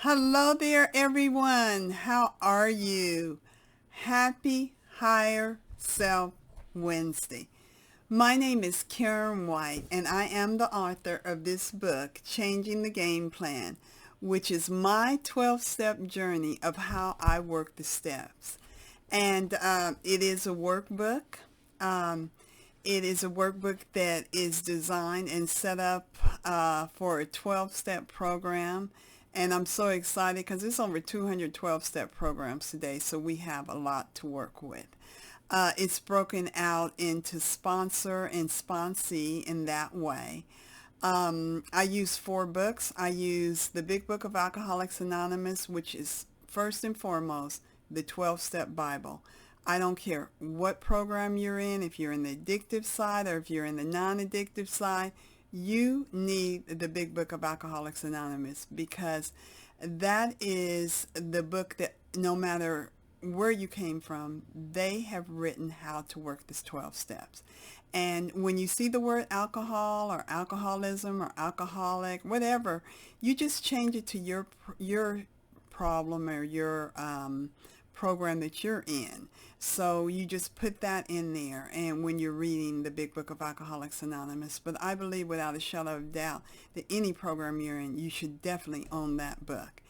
Hello there, everyone. How are you? Happy Higher Self Wednesday. My name is Karen White, and I am the author of this book, Changing the Game Plan, which is my 12-step journey of how I work the steps. And it is a workbook. Um, it is a workbook that is designed and set up for a 12-step program. And I'm so excited because there's over 212-step programs today, so we have a lot to work with. It's broken out into sponsor and sponsee in that way. I use 4 books. I use the Big Book of Alcoholics Anonymous, which is first and foremost the 12-step Bible. I don't care what program you're in, if you're in the addictive side or if you're in the non-addictive side, you need the Big Book of Alcoholics Anonymous because that is the book that no matter where you came from, they have written how to work this 12 steps. And when you see the word alcohol or alcoholism or alcoholic, whatever, you just change it to your problem or your program that you're in. So you just put that in there and when you're reading the Big Book of Alcoholics Anonymous. But I believe without a shadow of doubt that any program you're in, you should definitely own that book.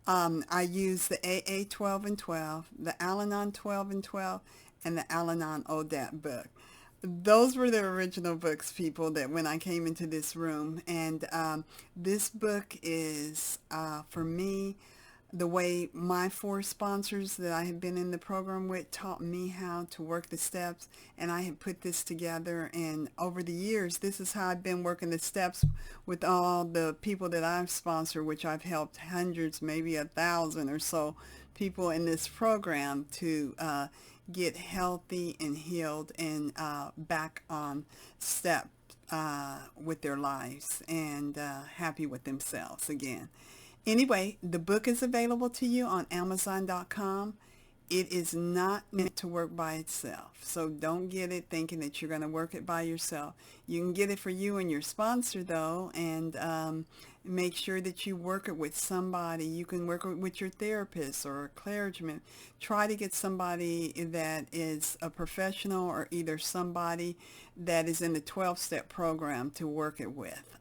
I use the AA 12 and 12, the Al-Anon 12 and 12, and the Al-Anon ODAT book. Those were the original books, people, that when I came into this room. And this book is, for me, the way my 4 sponsors that I have been in the program with taught me how to work the steps, and I have put this together, and over the years this is how I've been working the steps with all the people that I've sponsored, which I've helped hundreds, maybe 1,000 or so people in this program to get healthy and healed and back on step with their lives and happy with themselves again. Anyway, the book is available to you on Amazon.com. It is not meant to work by itself, so don't get it thinking that you're going to work it by yourself. You can get it for you and your sponsor, though, and make sure that you work it with somebody. You can work it with your therapist or a clergyman. Try to get somebody that is a professional or either somebody that is in the 12-step program to work it with.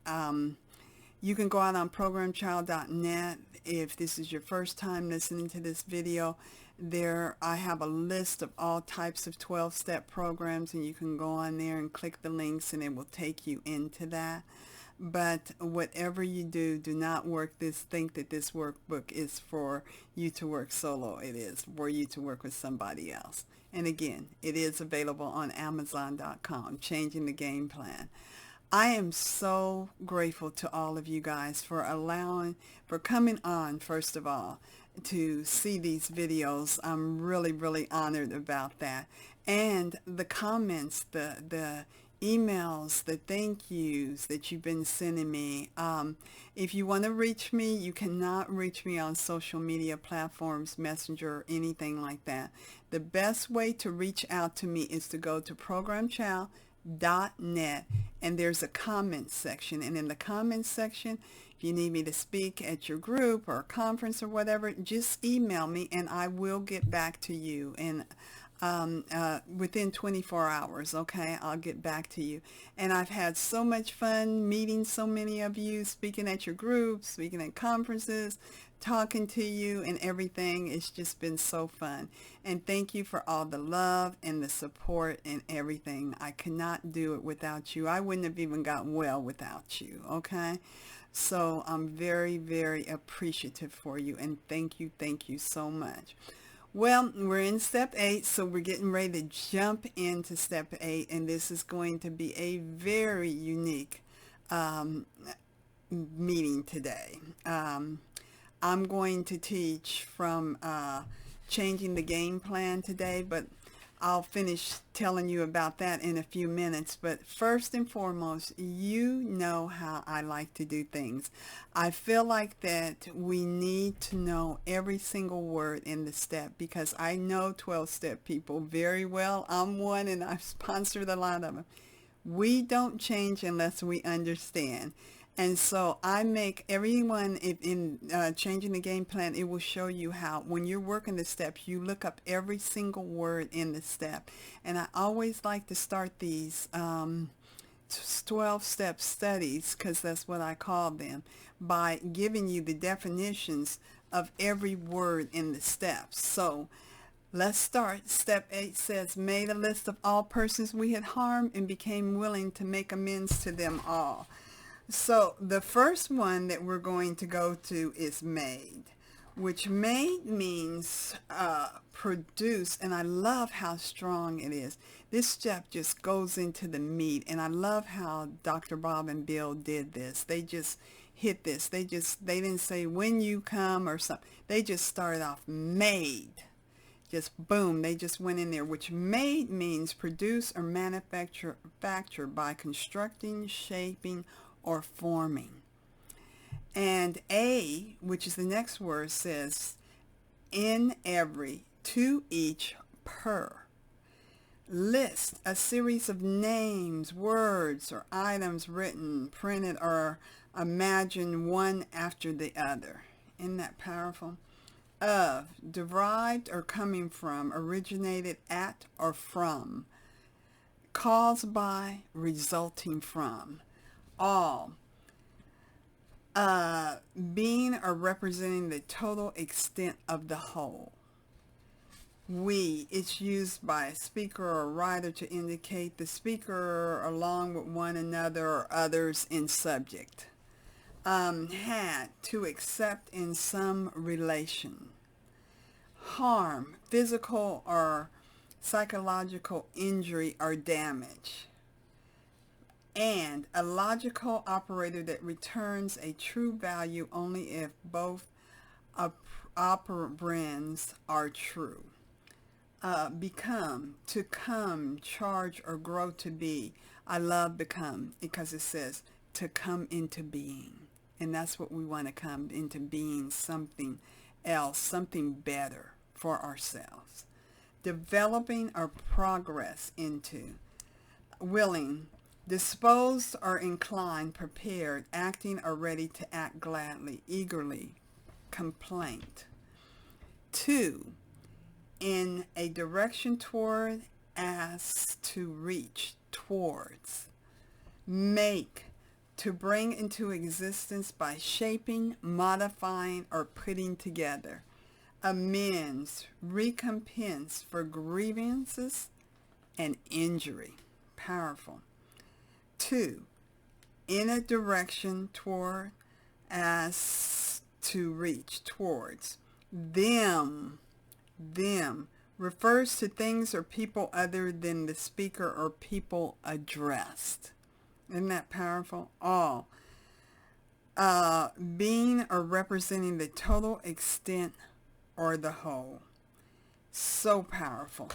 You can go out on Programchild.net. If this is your first time listening to this video, there I have a list of all types of 12-step programs, and you can go on there and click the links and it will take you into that. But whatever you do, do not think that this workbook is for you to work solo. It is for you to work with somebody else. And again, it is available on Amazon.com, Changing the Game Plan. I am so grateful to all of you guys for coming on, first of all, to see these videos. I'm really, really honored about that. And the comments, the emails, the thank yous that you've been sending me. If you want to reach me, you cannot reach me on social media platforms, Messenger, or anything like that. The best way to reach out to me is to go to Programchild.net, and there's a comments section, and in the comments section, if you need me to speak at your group or conference or whatever, just email me and I will get back to you, and within 24 hours, okay, I'll get back to you. And I've had so much fun meeting so many of you, speaking at your groups, speaking at conferences, talking to you and everything. It's just been so fun. And thank you for all the love and the support and everything. I could not do it without you. I wouldn't have even gotten well without you, okay? So I'm very, very appreciative for you, and thank you so much. Well, we're in step 8, so we're getting ready to jump into step 8, and this is going to be a very unique meeting today. I'm going to teach from Changing the Game Plan today, but I'll finish telling you about that in a few minutes. But first and foremost, you know how I like to do things. I feel like that we need to know every single word in the step because I know 12-step people very well. I'm one, and I've sponsored a lot of them. We don't change unless we understand. And so I make everyone in changing the game plan, it will show you how when you're working the steps, you look up every single word in the step. And I always like to start these 12-step studies, because that's what I call them, by giving you the definitions of every word in the steps. So let's start. Step 8 says, made a list of all persons we had harmed and became willing to make amends to them all. So the first one that we're going to go to is made, which made means produce, and I love how strong it is. This step just goes into the meat, and I love how Dr. Bob and Bill did this. They just hit this. They didn't say when you come or something. They just started off made. Just boom, they just went in there, which made means produce or manufacture by constructing, shaping, or forming. And a, which is the next word, says in every, to each, per. List a series of names, words, or items written, printed, or imagined one after the other. Isn't that powerful? Of, derived or coming from, originated at or from, caused by, resulting from. All, being or representing the total extent of the whole. We, it's used by a speaker or a writer to indicate the speaker along with one another or others in subject. Had, to accept in some relation. Harm, physical or psychological injury or damage. And a logical operator that returns a true value only if both operands are true. Become, to come, charge, or grow to be. I love become because it says to come into being. And that's what we want to come into being, something else, something better for ourselves. Developing or progress into. Willing, disposed or inclined, prepared, acting or ready to act gladly, eagerly, complaint. 2, in a direction toward, as to reach, towards. Make, to bring into existence by shaping, modifying, or putting together. Amends, recompense for grievances and injury. Powerful. 2, in a direction toward, as to reach, towards. Them refers to things or people other than the speaker or people addressed. Isn't that powerful? All, being or representing the total extent or the whole. So powerful.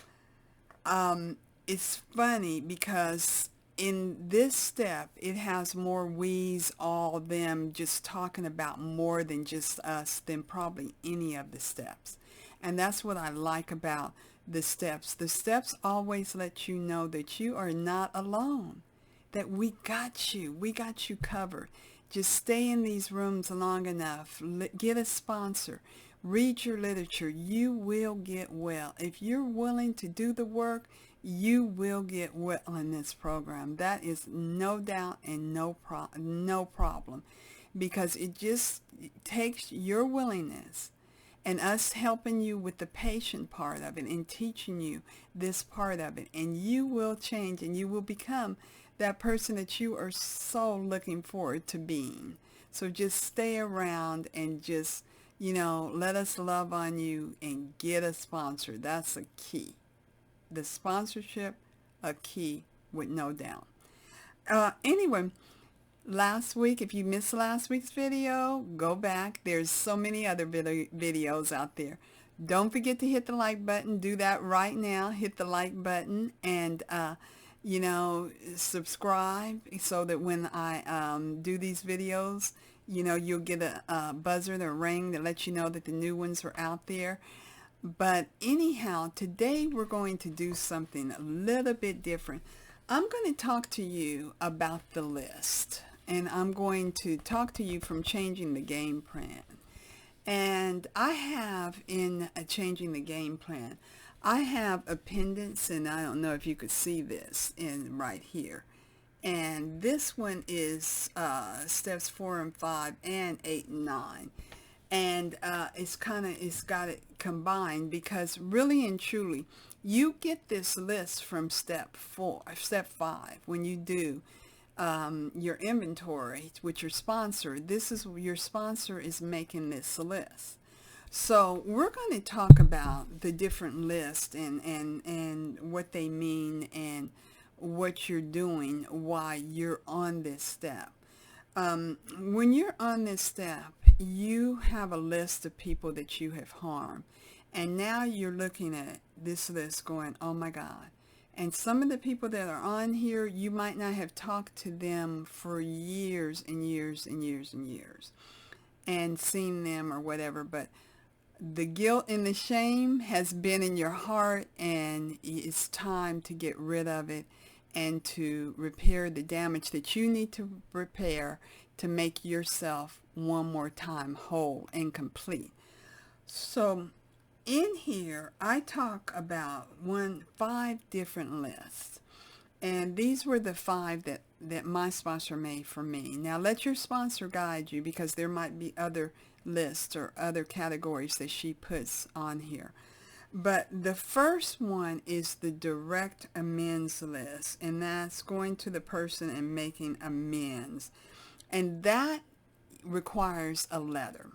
It's funny because in this step, it has more we's, all, them, just talking about more than just us than probably any of the steps. And that's what I like about the steps. The steps always let you know that you are not alone, that we got you covered. Just stay in these rooms long enough, get a sponsor, read your literature, you will get well. If you're willing to do the work, you will get well in this program. That is no doubt and no problem, because it just takes your willingness and us helping you with the patient part of it and teaching you this part of it, and you will change and you will become that person that you are so looking forward to being. So just stay around and just, let us love on you and get a sponsor. That's a key. The sponsorship, a key with no doubt. Anyway, last week, if you missed last week's video, go back. There's so many other videos out there. Don't forget to hit the like button. Do that right now. Hit the like button and, subscribe so that when I do these videos, you'll get a buzzer or a ring that lets you know that the new ones are out there. But anyhow, today we're going to do something a little bit different. I'm going to talk to you about the list. and I'm going to talk to you from Changing the Game Plan. And I have in Changing the Game Plan, I have appendix, and I don't know if you could see this in right here. And this one is steps 4 and 5 and 8 and 9. And it's got it combined, because really and truly, you get this list from step 5 when you do your inventory with your sponsor. This is your sponsor is making this list. So we're going to talk about the different lists and what they mean and what you're doing while you're on this step. When you're on this step, you have a list of people that you have harmed. And now you're looking at this list going, oh my God. And some of the people that are on here, you might not have talked to them for years and years and years and years and seen them or whatever. But the guilt and the shame has been in your heart, and it's time to get rid of it and to repair the damage that you need to repair to make yourself one more time whole and complete. So in here, I talk about 5 different lists. And these were the 5 that my sponsor made for me. Now let your sponsor guide you, because there might be other lists or other categories that she puts on here. But the first one is the direct amends list, and that's going to the person and making amends. And that requires a letter.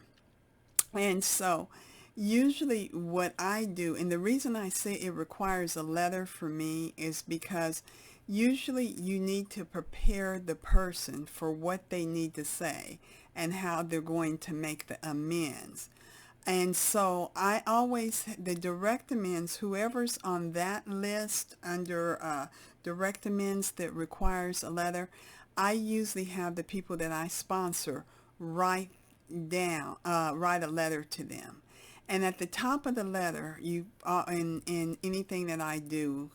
And so usually what I do, and the reason I say it requires a letter for me is because usually you need to prepare the person for what they need to say and how they're going to make the amends. And so I always, the direct amends, whoever's on that list under direct amends that requires a letter, I usually have the people that I sponsor write a letter to them. And at the top of the letter, you in anything that I do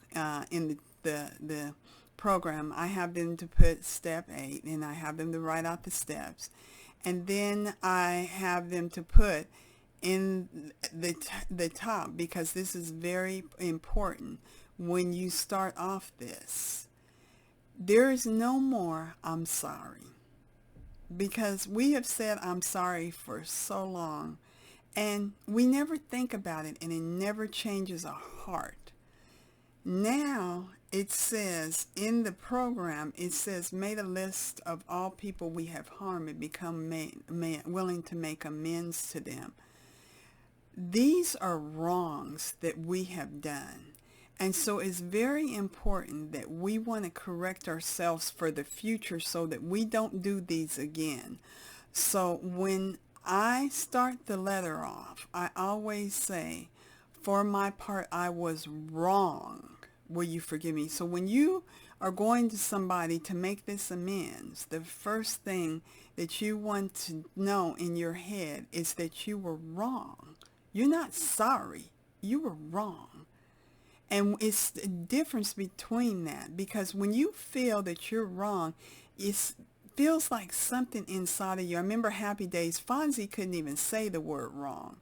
in the program, I have them to put step 8, and I have them to write out the steps. And then I have them to put in the top, because this is very important when you start off this. There is no more I'm sorry, because we have said I'm sorry for so long, and we never think about it, and it never changes our heart. Now it says in the program, it says, made a list of all people we have harmed and become willing to make amends to them. These are wrongs that we have done. And so it's very important that we want to correct ourselves for the future so that we don't do these again. So when I start the letter off, I always say, for my part, I was wrong. Will you forgive me? So when you are going to somebody to make this amends, the first thing that you want to know in your head is that you were wrong. You're not sorry. You were wrong. And it's the difference between that, because when you feel that you're wrong, it feels like something inside of you. I remember Happy Days, Fonzie couldn't even say the word wrong.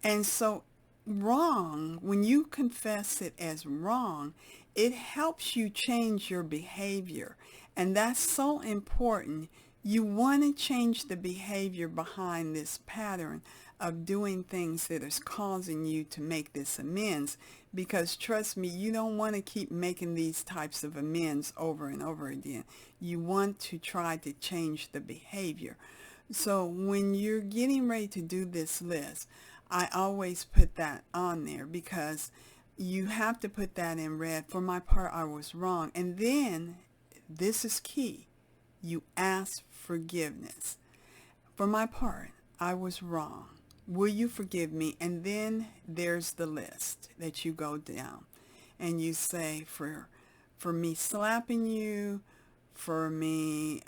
And so wrong, when you confess it as wrong, it helps you change your behavior. And that's so important. You want to change the behavior behind this pattern of doing things that is causing you to make this amends, because trust me, you don't want to keep making these types of amends over and over again. You want to try to change the behavior. So when you're getting ready to do this list, I always put that on there, because you have to put that in red. For my part, I was wrong. And then, this is key, you ask forgiveness. For my part, I was wrong. Will you forgive me? And then there's the list that you go down. And you say, for me slapping you, for me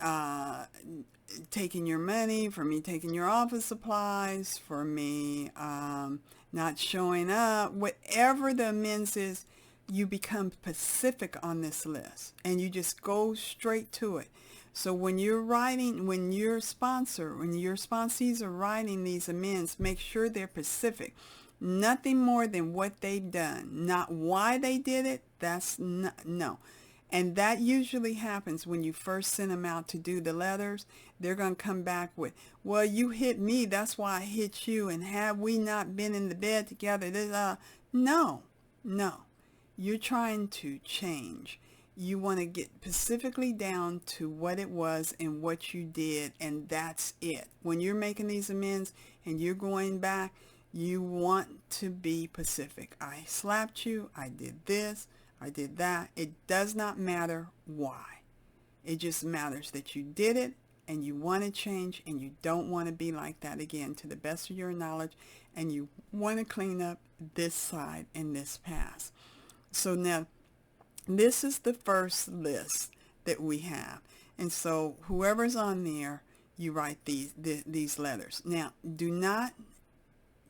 taking your money, for me taking your office supplies, for me not showing up, whatever the amends is, you become specific on this list. And you just go straight to it. So when you're writing, when your sponsees are writing these amends, make sure they're specific. Nothing more than what they've done, not why they did it. That's not, no. And that usually happens when you first send them out to do the letters. They're going to come back with, well, you hit me, that's why I hit you, and have we not been in the bed together? No, no. You're trying to change. You want to get specifically down to what it was and what you did, and that's it. When you're making these amends and you're going back, you want to be specific. I slapped you, I did this, I did that. It does not matter why. It just matters that you did it and you want to change and you don't want to be like that again to the best of your knowledge, and you want to clean up this side and this past. So now this is the first list that we have. And so whoever's on there, you write these letters. Now, do not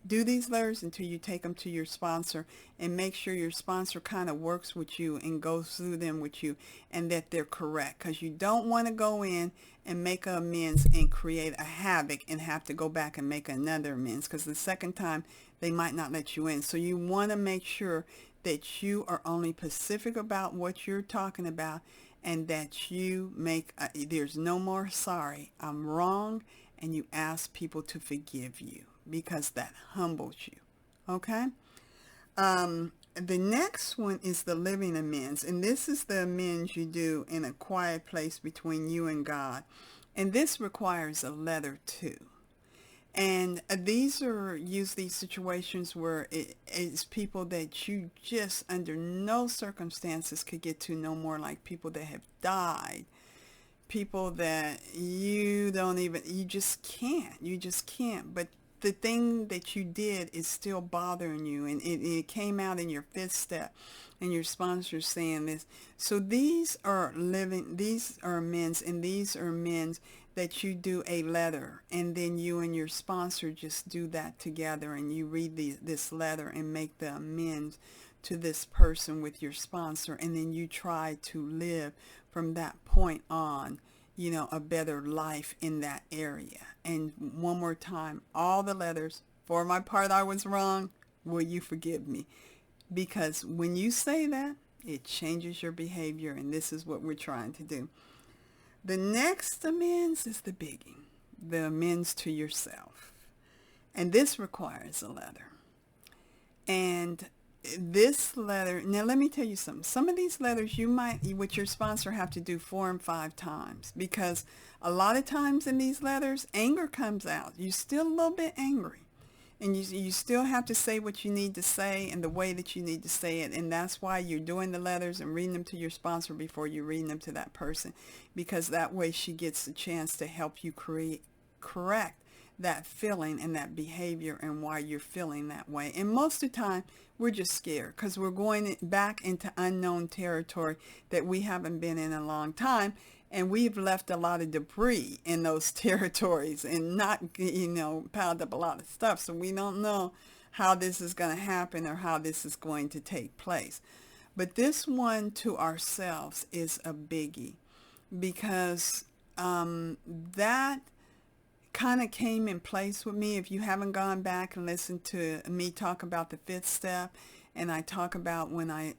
do these letters until you take them to your sponsor, and make sure your sponsor kind of works with you and goes through them with you, and that they're correct, because you don't want to go in and make amends and create a havoc and have to go back and make another amends, because the second time they might not let you in. So you want to make sure that you are only specific about what you're talking about, and that you make there's no more sorry, I'm wrong, and you ask people to forgive you, because that humbles you. Okay? The next one is the living amends, and this is the amends you do in a quiet place between you and God, and this requires a letter too. And these are usually situations where it's people that you just under no circumstances could get to no more, like people that have died, people that you just can't. But the thing that you did is still bothering you, and it came out in your fifth step, and your sponsor's saying this. So these are amends, and these are amends that you do a letter, and then you and your sponsor just do that together, and you read this letter and make the amends to this person with your sponsor, and then you try to live from that point on, a better life in that area. And one more time, all the letters, for my part I was wrong, will you forgive me? Because when you say that, it changes your behavior, and this is what we're trying to do. The next amends is the biggie, the amends to yourself. And this requires a letter. And this letter, now let me tell you something. Some of these letters you might, with your sponsor, have to do 4 and 5 times, because a lot of times in these letters, anger comes out. You're still a little bit angry. And you still have to say what you need to say and the way that you need to say it. And that's why you're doing the letters and reading them to your sponsor before you're reading them to that person, because that way she gets a chance to help you correct that feeling and that behavior and why you're feeling that way. And most of the time, we're just scared because we're going back into unknown territory that we haven't been in a long time. And we've left a lot of debris in those territories and not, piled up a lot of stuff. So we don't know how this is going to happen or how this is going to take place. But this one to ourselves is a biggie, because that kind of came in place with me. If you haven't gone back and listened to me talk about the 5th step, and I talk about when I,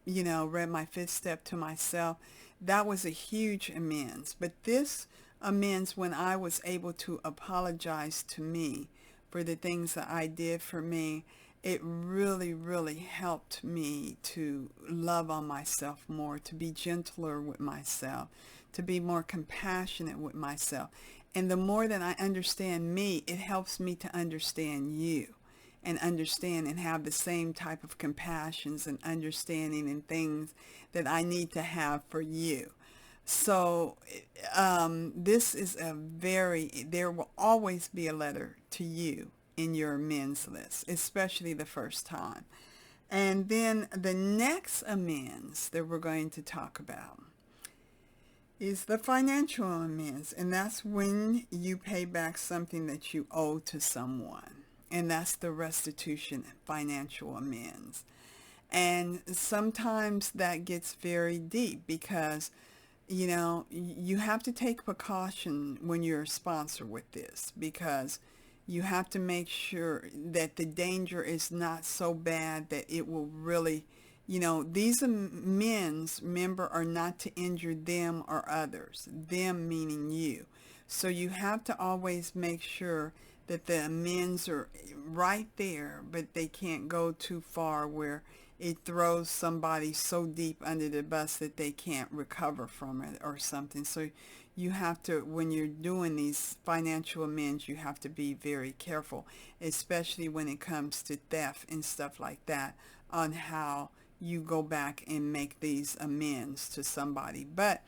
read my 5th step to myself, that was a huge amends. But this amends, when I was able to apologize to me for the things that I did for me, it really, really helped me to love on myself more, to be gentler with myself, to be more compassionate with myself. And the more that I understand me, it helps me to understand you, and understand and have the same type of compassions and understanding and things that I need to have for you. So this is there will always be a letter to you in your amends list, especially the first time. And then the next amends that we're going to talk about is the financial amends, and that's when you pay back something that you owe to someone. And that's the restitution and financial amends. And sometimes that gets very deep, because you know, you have to take precaution when you're a sponsor with this, because you have to make sure that the danger is not so bad that it will really, you know, these amends, remember, are not to injure them or others, them meaning you. So you have to always make sure that the amends are right there, but they can't go too far where it throws somebody so deep under the bus that they can't recover from it or something. So you have to, when you're doing these financial amends, you have to be very careful, especially when it comes to theft and stuff like that, on how you go back and make these amends to somebody. But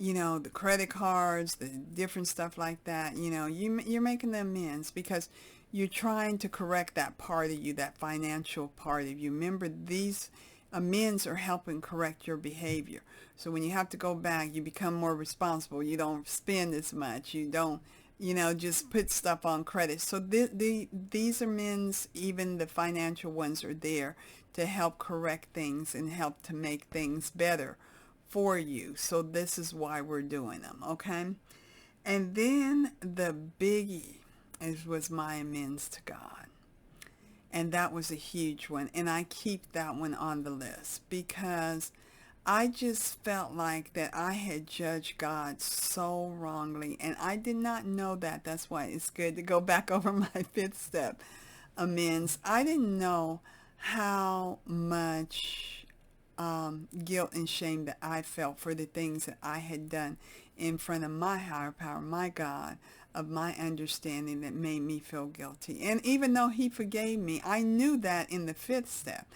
you know, the credit cards, the different stuff like that, you know, you're making the amends because you're trying to correct that part of you, that financial part of you. Remember, these amends are helping correct your behavior. So when you have to go back, you become more responsible. You don't spend as much. You don't, you know, just put stuff on credit. So these amends, even the financial ones, are there to help correct things and help to make things better for you. So this is why we're doing them, okay? And then the biggie was my amends to God. And that was a huge one. And I keep that one on the list because I just felt like that I had judged God so wrongly. And I did not know that. That's why it's good to go back over my fifth step amends. I didn't know how much guilt and shame that I felt for the things that I had done in front of my higher power, my God, of my understanding, that made me feel guilty. And even though he forgave me, I knew that in the fifth step.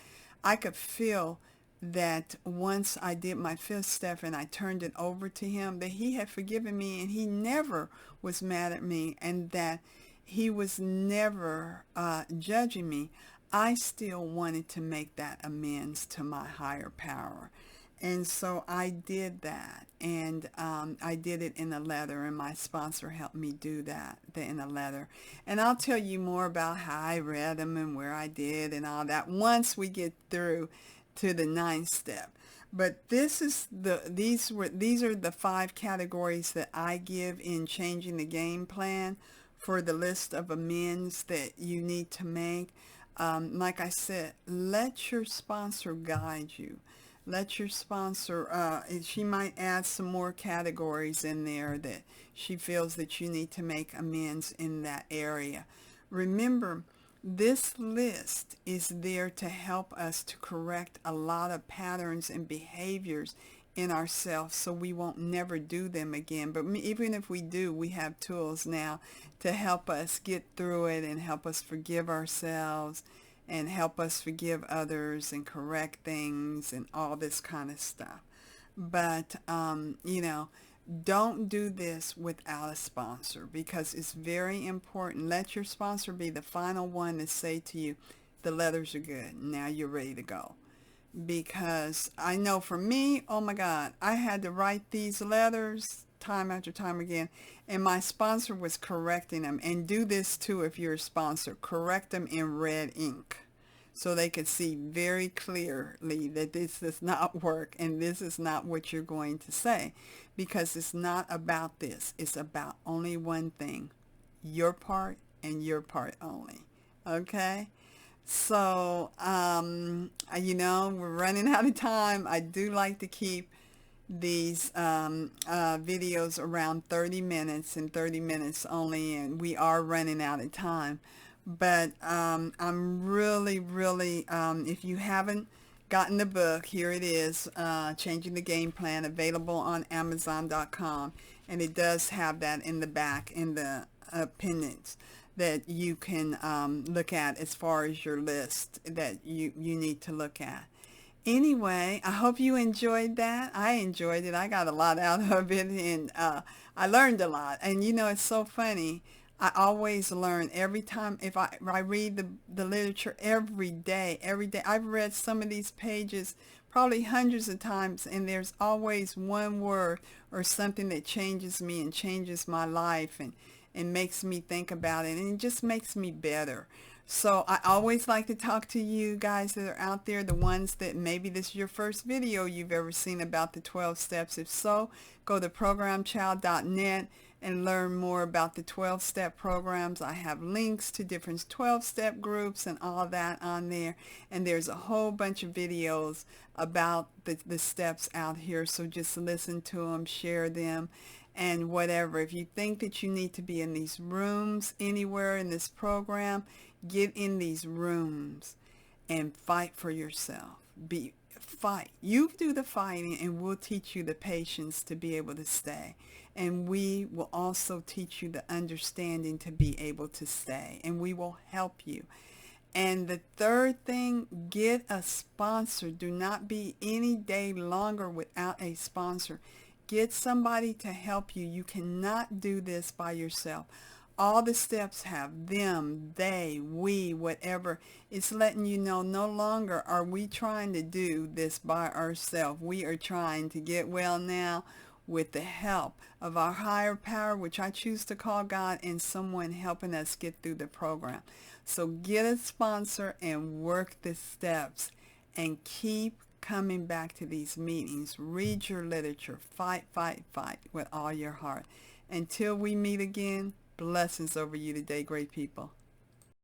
I could feel that once I did my fifth step and I turned it over to him, that he had forgiven me and he never was mad at me, and that he was never judging me. I still wanted to make that amends to my higher power. And so I did that, and I did it in a letter, and my sponsor helped me do that in a letter. And I'll tell you more about how I read them and where I did and all that once we get through to the ninth step. But these are the 5 categories that I give in changing the game plan for the list of amends that you need to make. Like I said, let your sponsor guide you. Let your sponsor, she might add some more categories in there that she feels that you need to make amends in that area. Remember, this list is there to help us to correct a lot of patterns and behaviors in ourselves so we won't never do them again. But even if we do, we have tools now to help us get through it and help us forgive ourselves and help us forgive others and correct things and all this kind of stuff. But, you know, don't do this without a sponsor, because it's very important. Let your sponsor be the final one to say to you, the letters are good. Now you're ready to go. Because I know for me, oh my God, I had to write these letters time after time again, and my sponsor was correcting them. And do this too if you're a sponsor. Correct them in red ink so they could see very clearly that this does not work and this is not what you're going to say, because it's not about this. It's about only one thing, your part and your part only. Okay? So, you know, we're running out of time. I do like to keep these videos around 30 minutes and 30 minutes only, and we are running out of time. But I'm really, if you haven't gotten the book, here it is, Changing the Game Plan, available on Amazon.com, and it does have that in the back in the appendix that you can look at as far as your list that you need to look at. Anyway, I hope you enjoyed that. I enjoyed it. I got a lot out of it, and I learned a lot. And you know, it's so funny. I always learn every time. If I read the literature every day. I've read some of these pages probably hundreds of times, and there's always one word or something that changes me and changes my life and makes me think about it, and it just makes me better. So I always like to talk to you guys that are out there, the ones that maybe this is your first video you've ever seen about the 12 steps. If so, go to programchild.net and learn more about the 12-step programs. I have links to different 12-step groups and all that on there. And there's a whole bunch of videos about the steps out here. So just listen to them, share them, and whatever. If you think that you need to be in these rooms anywhere in this program, get in these rooms and fight for yourself. Fight. You do the fighting, and we'll teach you the patience to be able to stay. And we will also teach you the understanding to be able to stay. And we will help you. And the third thing, get a sponsor. Do not be any day longer without a sponsor. Get somebody to help you. You cannot do this by yourself. All the steps have them, they, we, whatever. It's letting you know no longer are we trying to do this by ourselves. We are trying to get well now with the help of our higher power, which I choose to call God, and someone helping us get through the program. So get a sponsor and work the steps and keep coming back to these meetings. Read your literature. Fight, fight, fight with all your heart. Until we meet again, blessings over you today, great people.